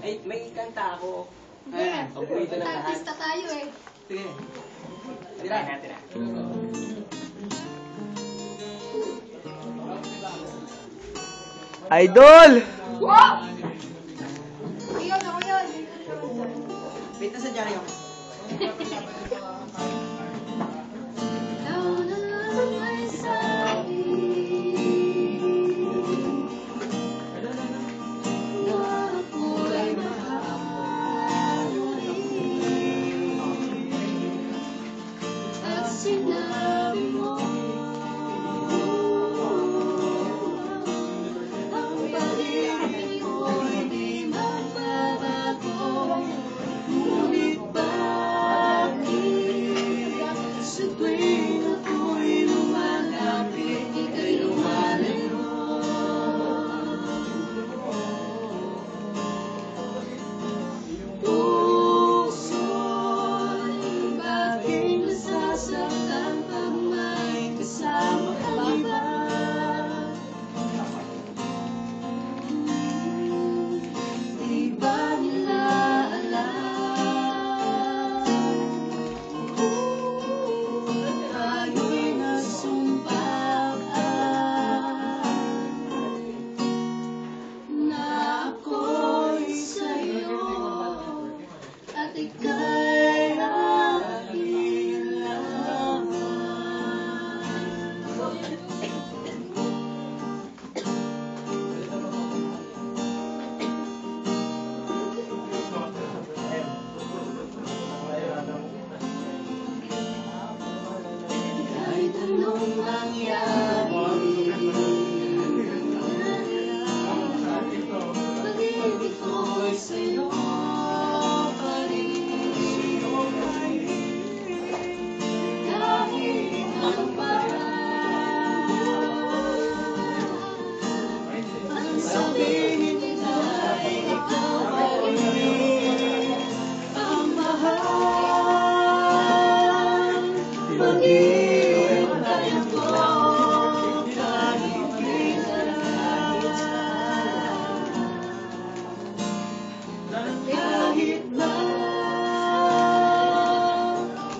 Ay, may kanta ako. Ayan. Paborito ng lahat. Artista tayo eh. Sige. Tira. Tira. Idol! Wow! Ayun, ako yun. Wait na sa dyaryo. Sinabi mo ang pag-ibig ko'y di magbabago. Ngunit bakit sa tuwing ako'y lumalapit, ika'y lumalayo? Puso'y bakit nasasaktan pag may kasama kang iba? Di ba nila alam? Tayo'y nasumpahan na ako'y sa'yo at ika'y aking laman. Kahit anong mangyari, pag-ibig ko'y sa'yo pa rin. Kahit ano pa ang sabihin nila'y ikaw pa rin ang mahal. Maghihintay ako kahit kailan, kahit na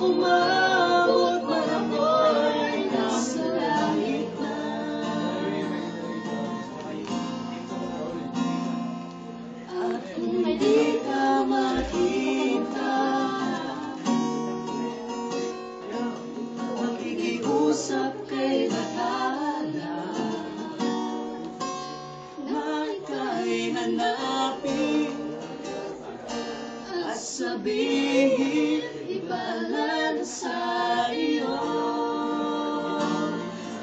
umabot man ako'y nasa langit na. At kung di ka makita, makikiusap kay bahala na ika'y hanapin at sabihin, ipaalala sa iyo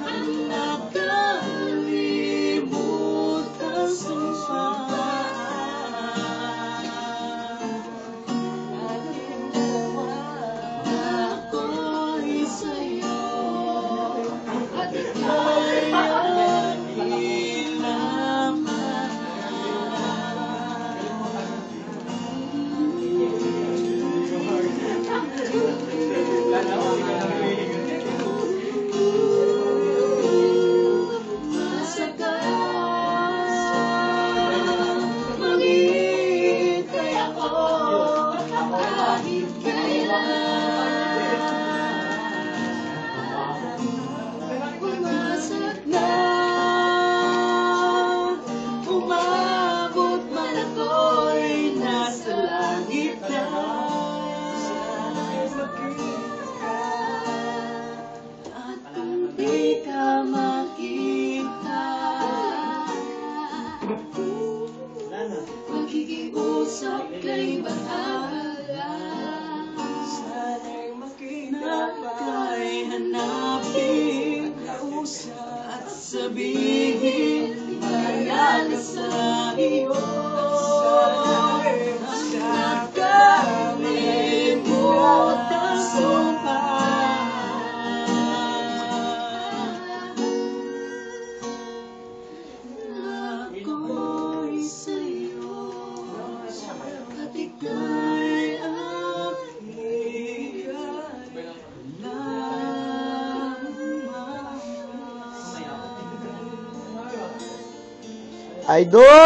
ang nakalimutan sumpaan na ako'y sa'yo at ika'y aking laman. Maghihintay ako kahit kailan. Pumasok na, umabot man ako'y nasa langit na. At kung di ka makita, makikiusap kay bahala. Sana'y makita Na ika'y hanapin at sabihin, ipaalala sa iyo ang nakalimutan sumpaan na ako'y sa'yo at ika'y aking laman. Idol!